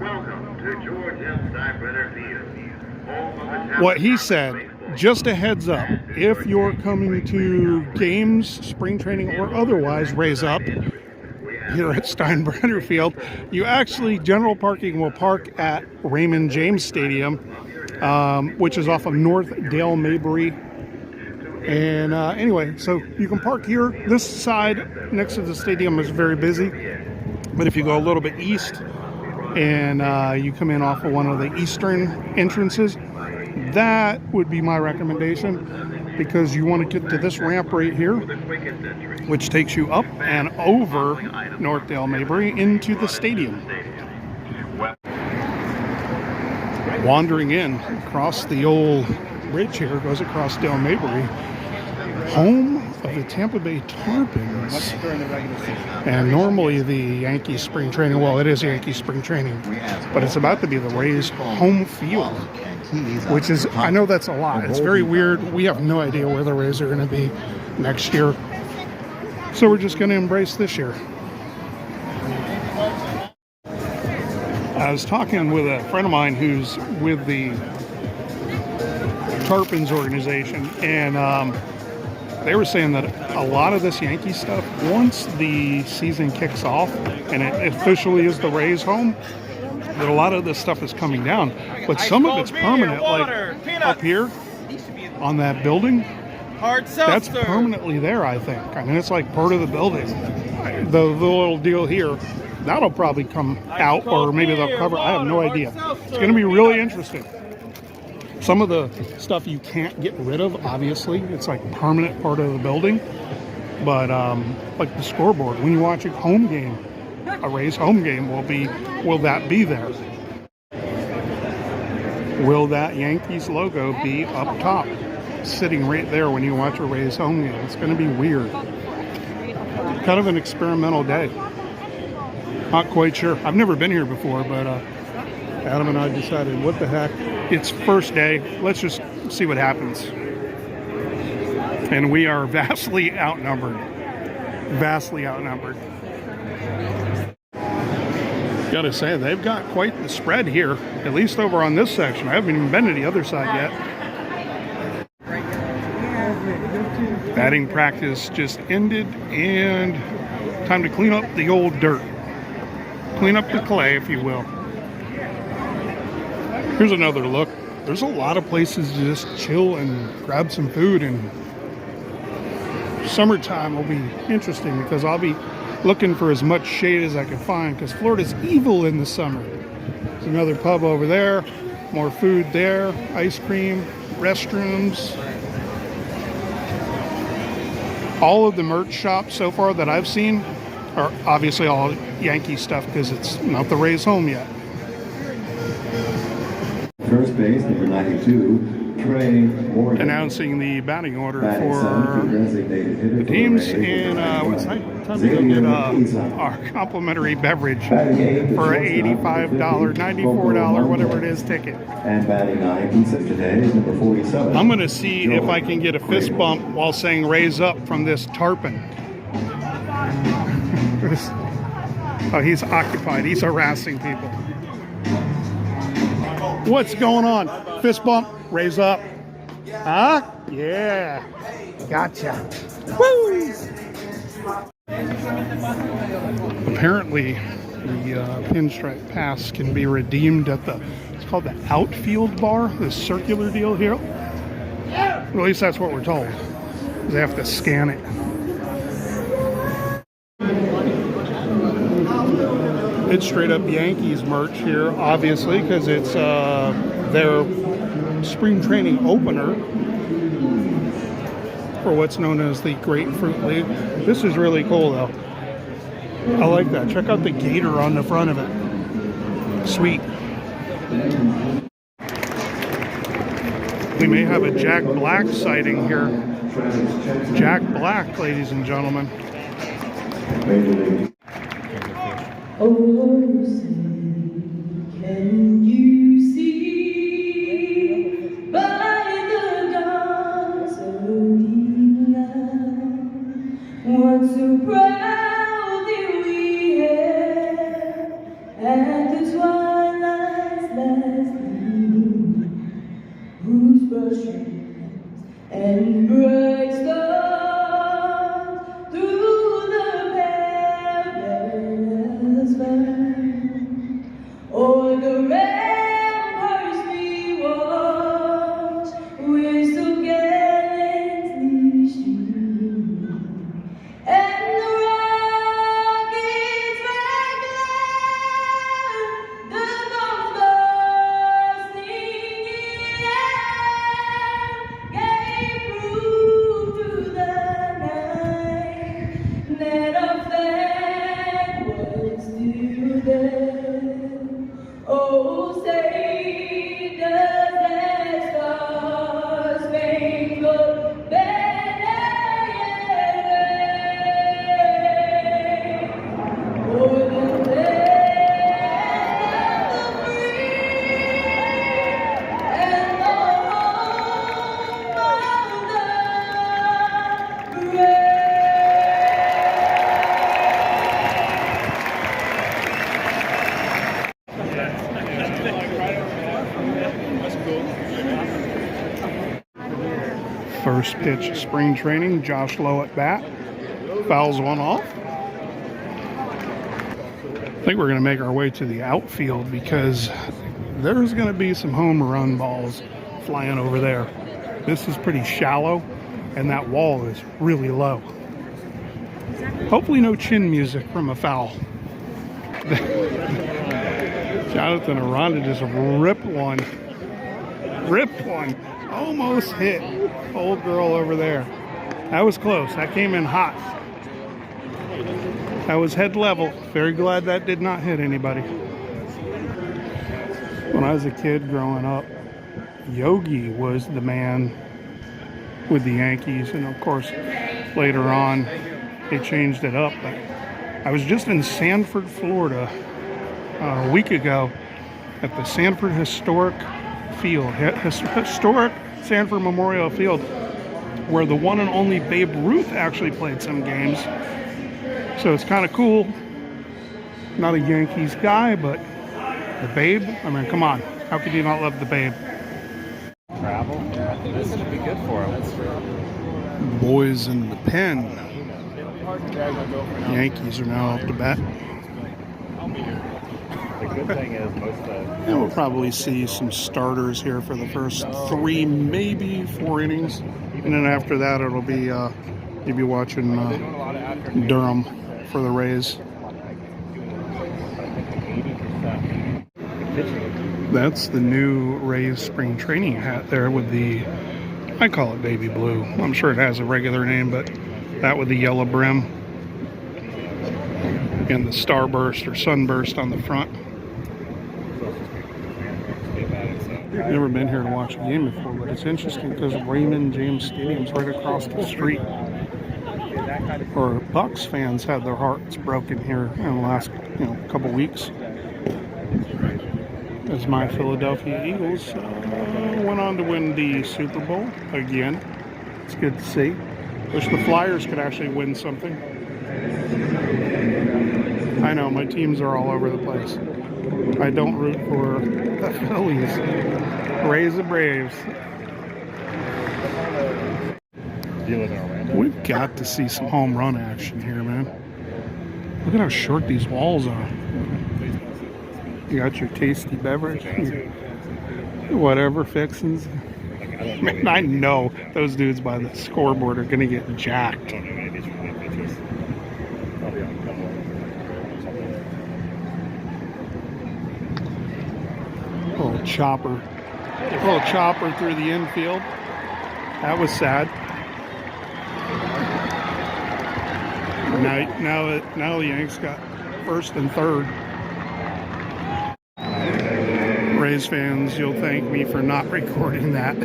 Welcome to George M. Steinbrenner Field, home of the Tampa. What he said, just a heads up, if you're coming to games, spring training, or otherwise, raise up here at Steinbrenner Field, you actually, general parking will park at Raymond James Stadium, which is off of North Dale Mabry. And anyway, so you can park here. This side next to the stadium is very busy, but if you go a little bit east and you come in off of one of the eastern entrances, that would be my recommendation, because you want to get to this ramp right here, which takes you up and over North Dale Mabry into the stadium. Wandering in across the old bridge here, goes across Dale Mabry, home of the Tampa Bay Tarpons, and normally the Yankees spring training, well, it is Yankees spring training, but it's about to be the Rays home field, which is, I know that's a lot, it's very weird. We have no idea where the Rays are going to be next year, so we're just going to embrace this year. I was talking with a friend of mine who's with the Tarpons organization, and they were saying that a lot of this Yankee stuff, once the season kicks off and it officially is the Rays home, that a lot of this stuff is coming down, but some of it's permanent, like up here on that building, that's permanently there, I think. I mean, it's like part of the building. The little deal here, that'll probably come out, or maybe they'll cover it. I have no idea. It's going to be really interesting. Some of the stuff you can't get rid of, obviously. It's like permanent part of the building. But like the scoreboard, when you watch a home game, a Rays home game, will that be there? Will that Yankees logo be up top, sitting right there when you watch a Rays home game? It's going to be weird. Kind of an experimental day. Not quite sure. I've never been here before, but Adam and I decided, what the heck? It's first day. Let's just see what happens. And we are vastly outnumbered. Vastly outnumbered. Gotta say, they've got quite the spread here, at least over on this section. I haven't even been to the other side yet. Batting practice just ended, and time to clean up the old dirt. Clean up the clay, if you will. Here's another look. There's a lot of places to just chill and grab some food, and summertime will be interesting because I'll be looking for as much shade as I can find, because Florida's evil in the summer. There's another pub over there, more food there, ice cream, restrooms. All of the merch shops so far that I've seen are obviously all Yankee stuff, because it's not the Rays home yet. First base, number 92, Trey Morgan. Announcing the batting order for the teams, and what's time to go get our complimentary beverage for $85, $94, whatever it is, ticket. And batting ninth of today is number 47. I'm going to see if I can get a fist bump while saying "raise up" from this tarpon. Oh, he's occupied. He's harassing people. What's going on? Fist bump, raise up. Huh? Yeah. Gotcha. Woo! Apparently, the pinstripe pass can be redeemed at it's called the outfield bar, this circular deal here. At least that's what we're told. They have to scan it. It's straight up Yankees merch here, obviously, because it's their spring training opener for what's known as the Grapefruit League. This is really cool, though. I like that. Check out the gator on the front of it. Sweet. We may have a Jack Black sighting here. Jack Black, ladies and gentlemen. Oh, say, can you see by the dawn's early light what so proudly we hailed at the twilight strands and bright stars through the perilous fight. O'er the ramparts we watch, whistle gallantly stream, and the rockets rang loud, the bombs bursting in air gave proof through the night that our flag was still there. Oh, say does that star-spangled banner yet wave o'er the land of the free and the home of the brave? First pitch of spring training, Josh Lowe at bat. Fouls one off. I think we're going to make our way to the outfield because there's going to be some home run balls flying over there. This is pretty shallow, and that wall is really low. Hopefully no chin music from a foul. Jonathan Aranda just ripped one. Almost hit old girl over there. That was close. That came in hot. That was head level. Very glad that did not hit anybody. When I was a kid growing up, Yogi was the man with the Yankees, and of course later on they changed it up. But I was just in Sanford, Florida a week ago at the Sanford Historic Field, historic Sanford Memorial Field, where the one and only Babe Ruth actually played some games. So it's kind of cool. Not a Yankees guy, but the Babe, I mean, come on. How could you not love the Babe? Travel? Yeah, I think this would be good for him. Boys in the pen. Yankees are now up to bat. The good thing is most of the... And we'll probably see some starters here for the first 3, maybe 4 innings. And then after that, it'll be, you'll be watching Durham for the Rays. That's the new Rays spring training hat there with the, I call it baby blue. I'm sure it has a regular name, but that with the yellow brim and the starburst or sunburst on the front. I've never been here to watch a game before, but it's interesting because Raymond James Stadium's right across the street. Or Bucks fans had their hearts broken here in the last couple weeks, as my Philadelphia Eagles went on to win the Super Bowl again. It's good to see. Wish the Flyers could actually win something. I know, my teams are all over the place. I don't root for the Phillies. Raise the Braves. We've got to see some home run action here, man. Look at how short these walls are. You got your tasty beverage, whatever fixins. Man, I know those dudes by the scoreboard are going to get jacked. Little chopper through the infield. That was sad. Now the Yanks got first and third. Rays fans, you'll thank me for not recording that.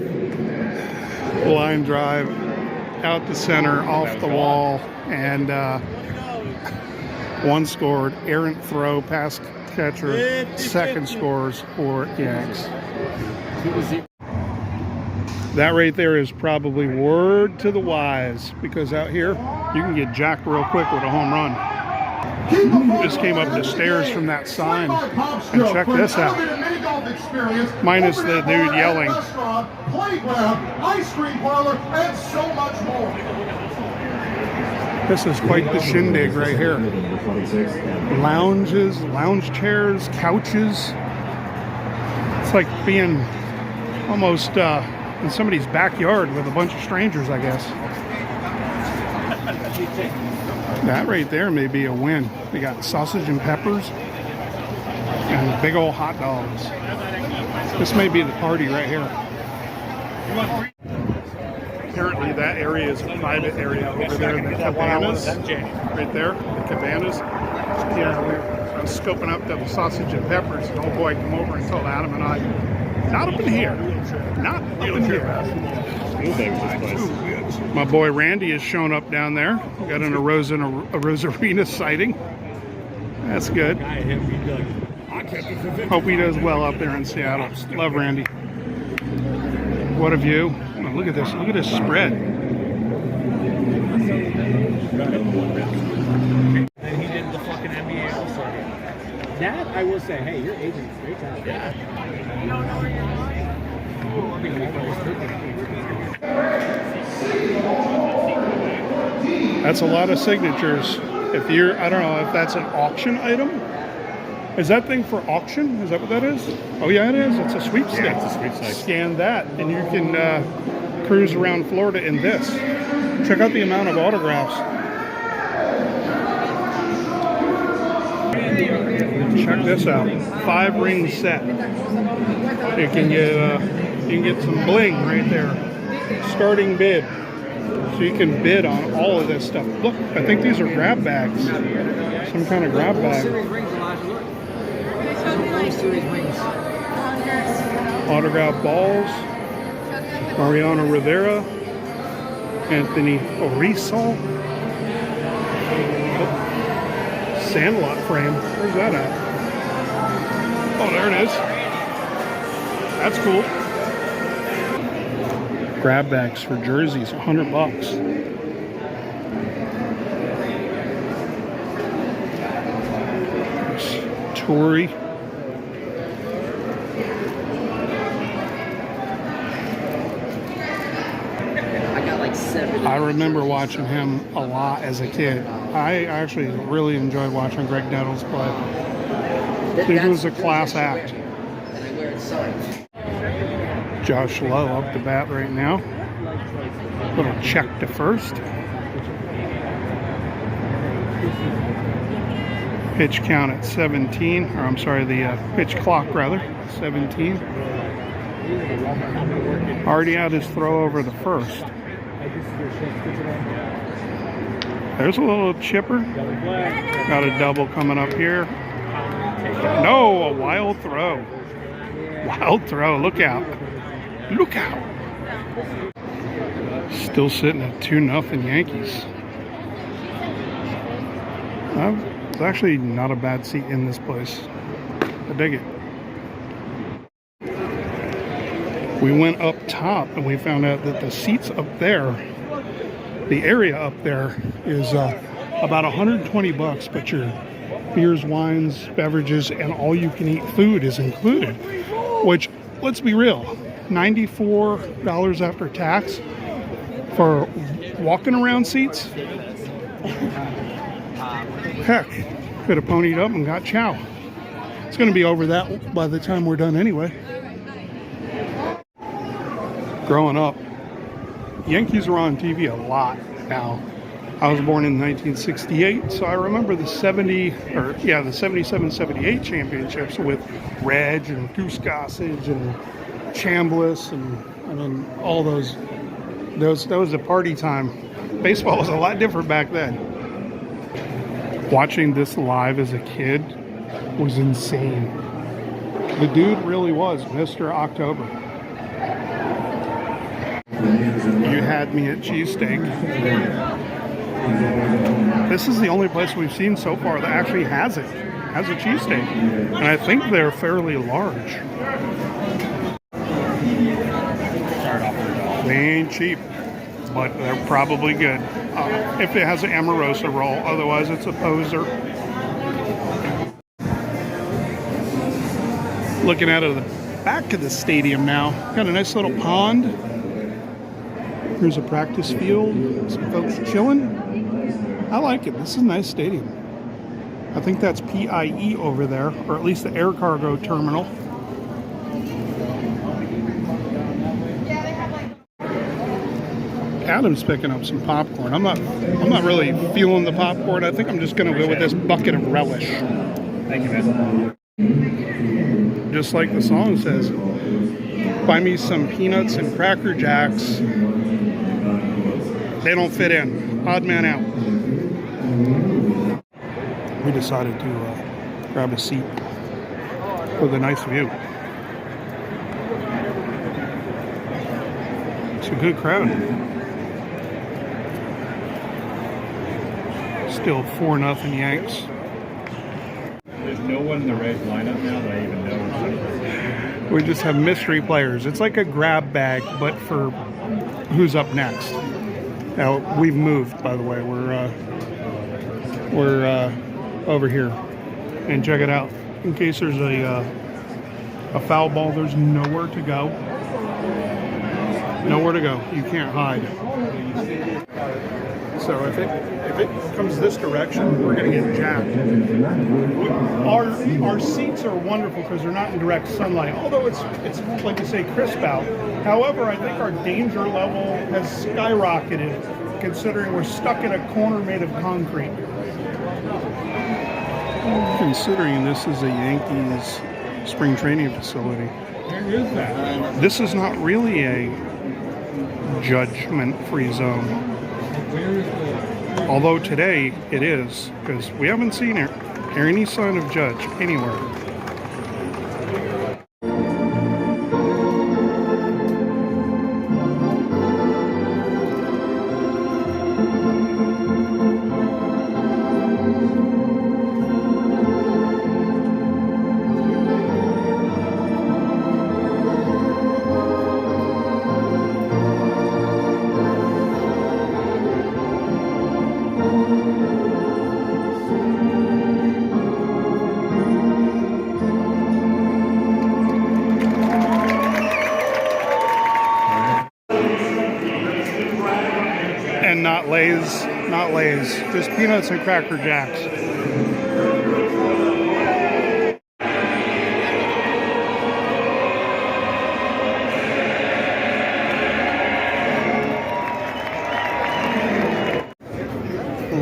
Line drive out the center, off the wall, and one scored. Errant throw past catcher. Second scores for Yanks. That right there is probably word to the wise, because out here you can get jacked real quick with a home run. Just came up the stairs from that sign. And check this out. Minus the dude yelling. Playground, ice cream parlor, and so much more. This is quite the shindig right here. Lounges, lounge chairs, couches. It's like being almost in somebody's backyard with a bunch of strangers, I guess. That right there may be a win. We got sausage and peppers and big old hot dogs. This may be the party right here. Apparently that area is a private area over there. The cabanas, right there, the cabanas. Yeah, I was scoping up the sausage and peppers, and old boy come over and told Adam and I, not up in here, not up in here. My boy Randy has shown up down there. Got an a Rosarina sighting. That's good. Hope he does well up there in Seattle. Love Randy. What a view. Oh, look at this. Look at this spread. And he did the fucking NBA All-Star game. That, I will say, hey, your agent's great talent. Yeah. That's a lot of signatures. If you're, I don't know if that's an auction item. Is that thing for auction? Is that what that is? Oh yeah, it is. It's a sweepstake. Yeah, it's a sweepstake. Scan that, and you can cruise around Florida in this. Check out the amount of autographs. Check this out. 5-ring set. You can get some bling right there. Starting bid. So you can bid on all of this stuff. Look, I think these are grab bags. Some kind of grab bag. Autograph balls. Mariano Rivera. Anthony Orizal. Sandlot frame. Where's that at? Oh, there it is. That's cool. Grab bags for jerseys, $100. Tory. I remember watching him a lot as a kid. I actually really enjoyed watching Greg Nettles play. He was a class act. Josh Lowe up to bat right now. Little check to first. Pitch count at 17, or I'm sorry, the pitch clock rather, 17. Already had his throw over the first. There's a little chipper. Got a double coming up here. No, a wild throw. Wild throw, look out. Look out. Still sitting at 2-0 Yankees. It's actually not a bad seat in this place. I dig it. We went up top and we found out that the seats up there, the area up there is about $120, but your beers, wines, beverages, and all you can eat food is included. Which, let's be real, $94 after tax for walking around seats? Heck, could have ponied up and got chow. It's going to be over that by the time we're done anyway. Growing up, Yankees were on TV a lot now. I was born in 1968, so I remember the 77-78 championships with Reg and Goose Gossage and Chambliss and then all those. That was a party time. Baseball was a lot different back then. Watching this live as a kid was insane. The dude really was Mr. October. You had me at cheesesteak. This is the only place we've seen so far that actually has it. Has a cheesesteak. And I think they're fairly large. They ain't cheap, but they're probably good. If it has an Amorosa roll, otherwise it's a poser. Looking out of the back of the stadium now. Got a nice little pond. Here's a practice field. Some folks chilling. I like it. This is a nice stadium. I think that's PIE over there, or at least the air cargo terminal. Adam's picking up some popcorn. I'm not really feeling the popcorn. I think I'm just gonna go with this bucket of relish. Thank you, man. Just like the song says, buy me some peanuts and Cracker Jacks. They don't fit in. Odd man out. We decided to grab a seat with a nice view. It's a good crowd. Still 4-0 Yanks. There's no one in the Rays lineup now that I even know. We just have mystery players. It's like a grab bag, but for who's up next. Now we've moved, by the way. We're over here, and check it out. In case there's a foul ball, there's nowhere to go. Nowhere to go. You can't hide. So if it comes this direction, we're going to get jacked. Our seats are wonderful because they're not in direct sunlight, although it's like you say, crisp out. However, I think our danger level has skyrocketed considering we're stuck in a corner made of concrete. Considering this is a Yankees spring training facility, this is not really a judgment-free zone. Although today it is, because we haven't seen any sign of Judge anywhere. And not Lay's, just peanuts and Cracker Jacks.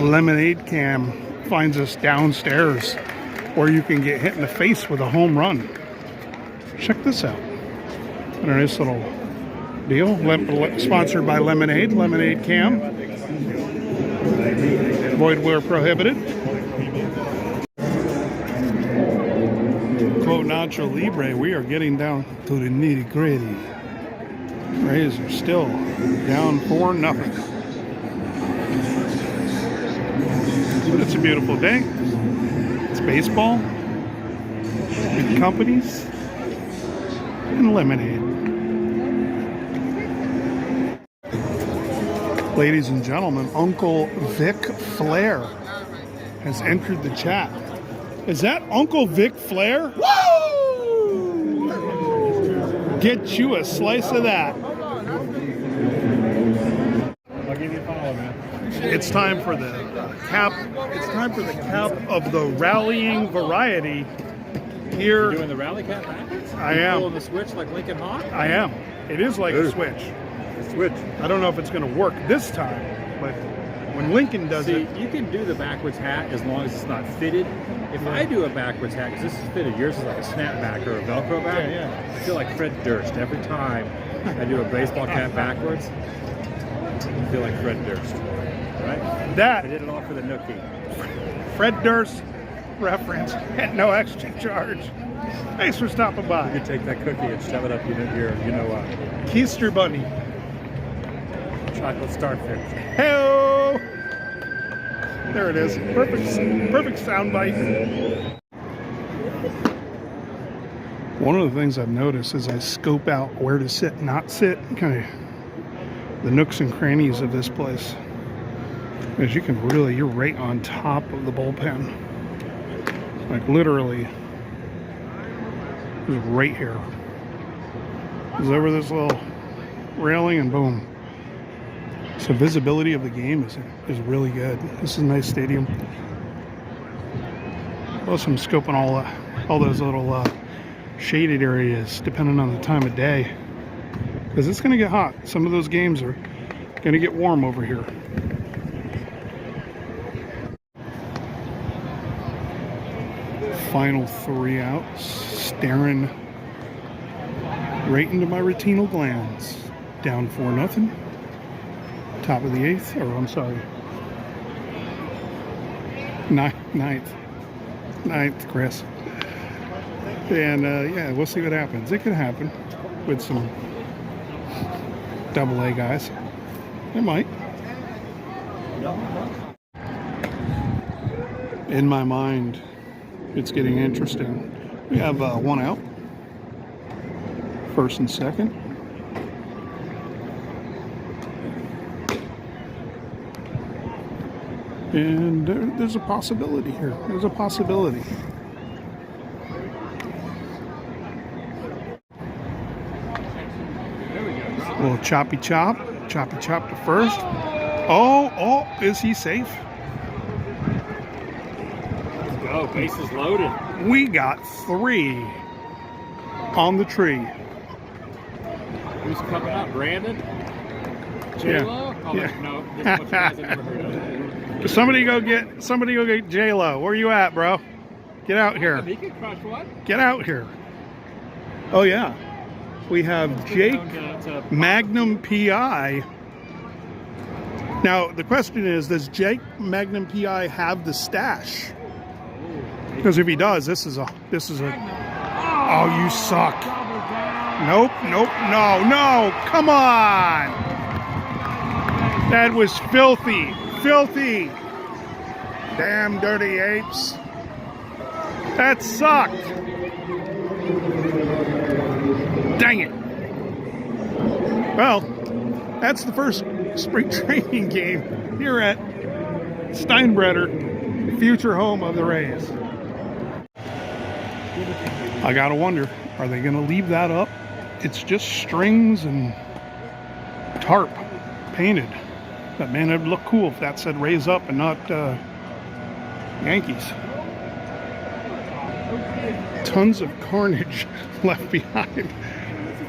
Lemonade Cam finds us downstairs where you can get hit in the face with a home run. Check this out. What a nice little deal. Sponsored by Lemonade Cam. Void where prohibited. Quote Nacho Libre, we are getting down to the nitty gritty. Rays are still down 4-0. But it's a beautiful day. It's baseball, good companies, and lemonade. Ladies and gentlemen, Uncle Vic Flair has entered the chat. Is that Uncle Vic Flair? Woo! Get you a slice of that. I'll give you a follow, man. It's time for the cap. It's time for the cap of the rallying variety here. You're doing the rally cap backwards? I am. Pulling the switch like Lincoln Hawk? I am. It is like a switch. Switch. I don't know if it's going to work this time, but when Lincoln does See, it, you can do the backwards hat as long as it's not fitted. If I do a backwards hat, because this is fitted, yours is like a snapback or a Velcro back. Yeah. I feel like Fred Durst every time I do a baseball cap backwards. I feel like Fred Durst, right? I that did it all for the nookie. Fred Durst reference at no extra charge. Thanks for stopping You by. could take that cookie and shove it up your Keister Bunny. chocolate starfish. Hello. There it is. Perfect sound bite. One of the things I've noticed is I scope out where to sit, not sit, kind of the nooks and crannies of this place. Because you're right on top of the bullpen. Like literally is right here. It's over this little railing and boom. So visibility of the game is really good. This is a nice stadium. Plus I'm scoping all those little shaded areas depending on the time of day. Because it's going to get hot. Some of those games are going to get warm over here. Final 3 outs, staring right into my retinal glands. Down 4-0. Top of the 8th, or I'm sorry, ninth, Chris. And yeah, we'll see what happens. It could happen with some AA guys. It might. In my mind, it's getting interesting. We have 1 out, 1st and 2nd. And there's a possibility here. There's a possibility. A little choppy chop to first. Oh, is he safe? Go, bases loaded. We got 3 on the tree. Who's coming up? Brandon? J-Lo? Oh, Yeah. no, this is what you guys have never heard of. Somebody go get J-Lo. Where you at, bro? Get out here. He can crush one. Get out here. Oh yeah. We have Jake Magnum PI. Now the question is, does Jake Magnum PI have the stash? Because if he does, this is a oh, you suck. Nope, no, come on. That was filthy. Damn dirty apes. That sucked. Dang it. Well, that's the first spring training game here at Steinbrenner, future home of the Rays. I gotta wonder, are they gonna leave that up? It's just strings and tarp painted. But man, it'd look cool if that said Rays up and not Yankees. Tons of carnage left behind.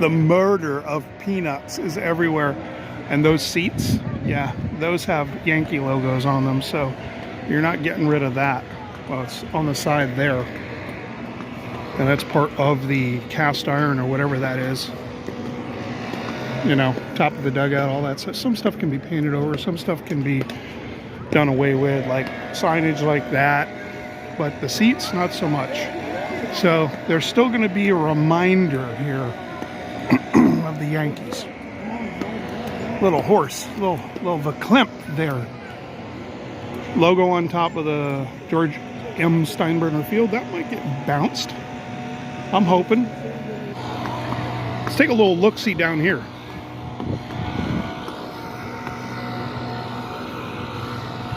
The murder of peanuts is everywhere. And those seats, yeah, those have Yankee logos on them, so you're not getting rid of that. Well, it's on the side there. And that's part of the cast iron or whatever that is. You know, top of the dugout, all that stuff. Some stuff can be painted over, some stuff can be done away with, like signage like that. But the seats, not so much. So there's still going to be a reminder here of the Yankees. Little horse, little Verklempt there. Logo on top of the George M. Steinbrenner Field. That might get bounced. I'm hoping. Let's take a little look-see down here.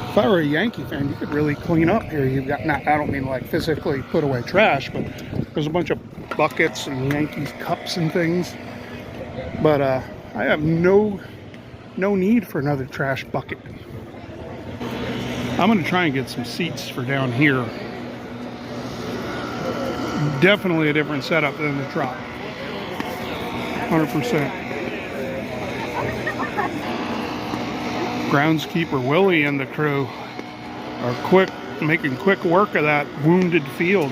If I were a Yankee fan, you could really clean up here. You've got, not, I don't mean like physically put away trash, but there's a bunch of buckets and Yankees cups and things. But I have no need for another trash bucket. I'm going to try and get some seats for down here. Definitely a different setup than the Trop. 100%. Groundskeeper Willie and the crew are making quick work of that wounded field.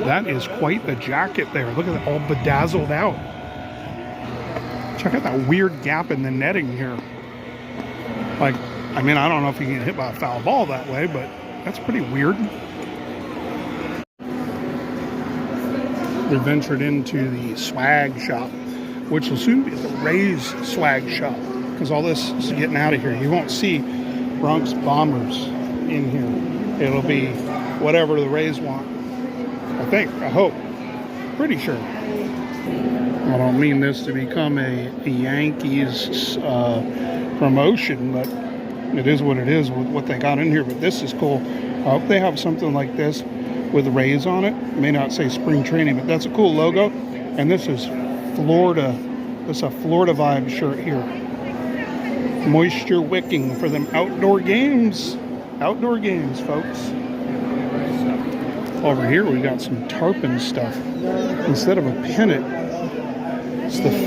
That is quite the jacket there. Look at that, all bedazzled out. Check out that weird gap in the netting here. Like, I mean, I don't know if you can get hit by a foul ball that way, but that's pretty weird. They ventured into the swag shop, which will soon be the Rays swag shop, because all this is getting out of here. You won't see Bronx Bombers in here. It'll be whatever the Rays want. I think, I hope, pretty sure. I don't mean this to become a Yankees promotion, but it is what it is with what they got in here. But this is cool. I hope they have something like this with Rays on it. It may not say spring training, but that's a cool logo. And this is Florida. This is a Florida Vibe shirt here. Moisture wicking for them outdoor games. Outdoor games, folks. Over here we got some tarpon stuff. Instead of a pennant,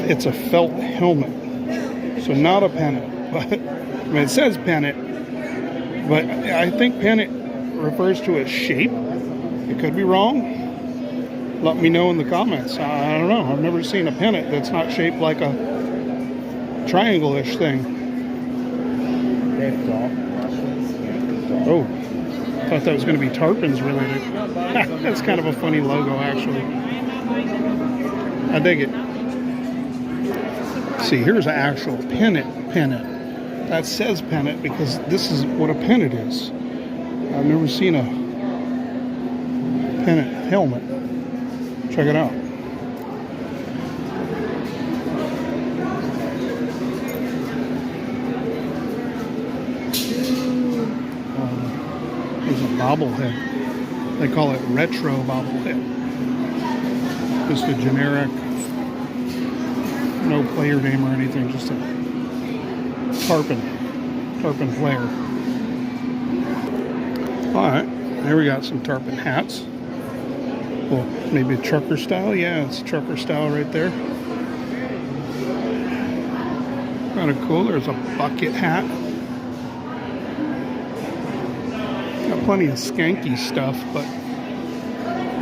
it's a felt helmet. So not a pennant, but I mean, it says pennant, but I think pennant refers to a shape. It could be wrong. Let me know in the comments. I don't know. I've never seen a pennant that's not shaped like a triangle-ish thing. Oh, I thought that was going to be tarpons related. That's kind of a funny logo, actually. I dig it. See, here's an actual pennant. That says pennant because this is what a pennant is. I've never seen a pennant helmet. Check it out. There's a bobblehead. They call it retro bobblehead. Just a generic, no player name or anything, just a tarpon player. Alright, here we got some tarpon hats. Well, maybe a trucker style. Yeah, it's trucker style right there. Kind of cool. There's a bucket hat. Got plenty of skanky stuff, but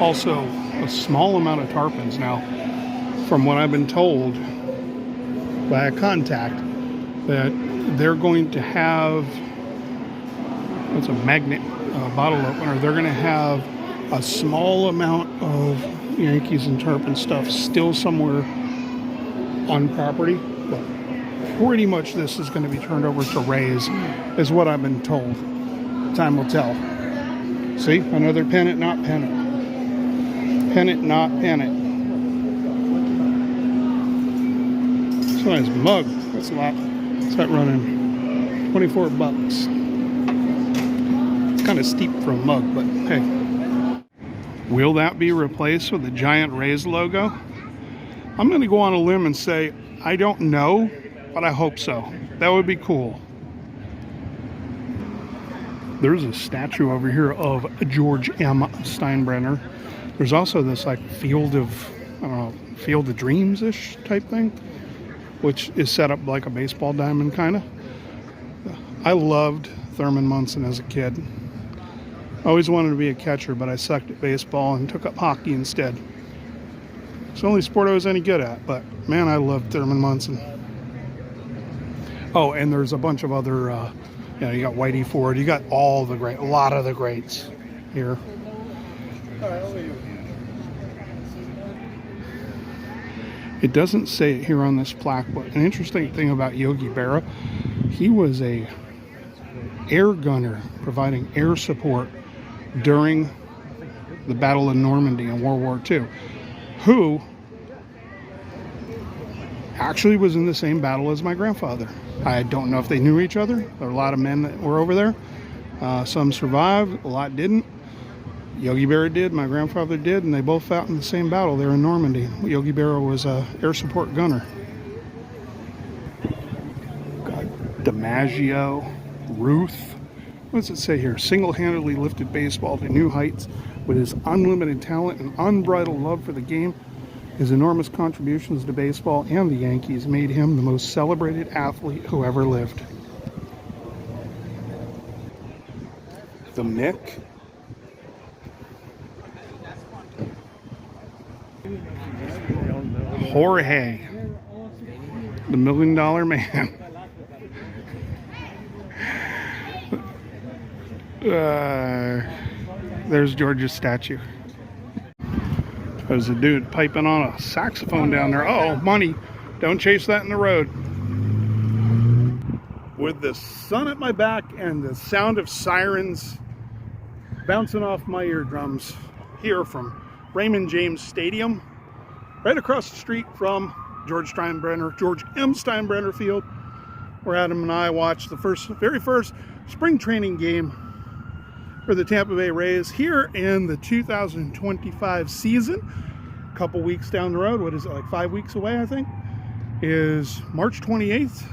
also a small amount of tarpons now. From what I've been told by a contact, that they're going to have, it's a magnet bottle opener, they're going to have a small amount of Yankees and tarpon stuff still somewhere on property, but pretty much this is going to be turned over to Rays, is what I've been told. Time will tell. See, another pennant, not pennant. Pennant, not pennant. This nice mug. That's a lot. What's that running? 24 bucks. It's kind of steep for a mug, but hey. Will that be replaced with the giant Rays logo? I'm going to go on a limb and say, I don't know, but I hope so. That would be cool. There's a statue over here of George M. Steinbrenner. There's also this like Field of Dreams-ish type thing, which is set up like a baseball diamond kind of. I loved Thurman Munson as a kid. I always wanted to be a catcher, but I sucked at baseball and took up hockey instead. It's the only sport I was any good at, but man, I loved Thurman Munson. Oh, and there's a bunch of other, you got Whitey Ford, you got a lot of the greats here. It doesn't say it here on this plaque, but an interesting thing about Yogi Berra, he was a air gunner providing air support during the Battle of Normandy in World War II, who actually was in the same battle as my grandfather. I don't know if they knew each other. There were a lot of men that were over there. Some survived, a lot didn't. Yogi Berra did, my grandfather did, and they both fought in the same battle there in Normandy. Yogi Berra was an air support gunner. Got DiMaggio, Ruth. What does it say here? Single-handedly lifted baseball to new heights with his unlimited talent and unbridled love for the game. His enormous contributions to baseball and the Yankees made him the most celebrated athlete who ever lived. The Mick. Jorge, the $1 Million Man. There's George's statue. There's a dude piping on a saxophone down there. Oh, money. Don't chase that in the road. With the sun at my back and the sound of sirens bouncing off my eardrums here from Raymond James Stadium, right across the street from George M. Steinbrenner Field, where Adam and I watched the very first spring training game for the Tampa Bay Rays here in the 2025 season. A couple weeks down the road, what is it, like 5 weeks away, I think, is March 28th,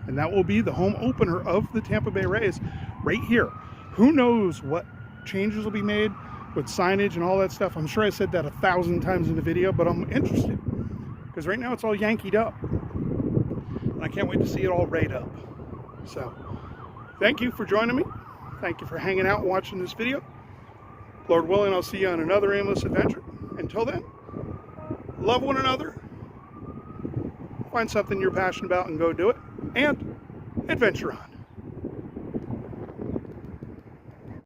and that will be the home opener of the Tampa Bay Rays right here. Who knows what changes will be made with signage and all that stuff. I'm sure I said that 1,000 times in the video, but I'm interested because right now it's all Yankeed up, and I can't wait to see it all rayed up. So thank you for joining me. Thank you for hanging out and watching this video. Lord willing, I'll see you on another aimless adventure. Until then, love one another, find something you're passionate about and go do it, and adventure on.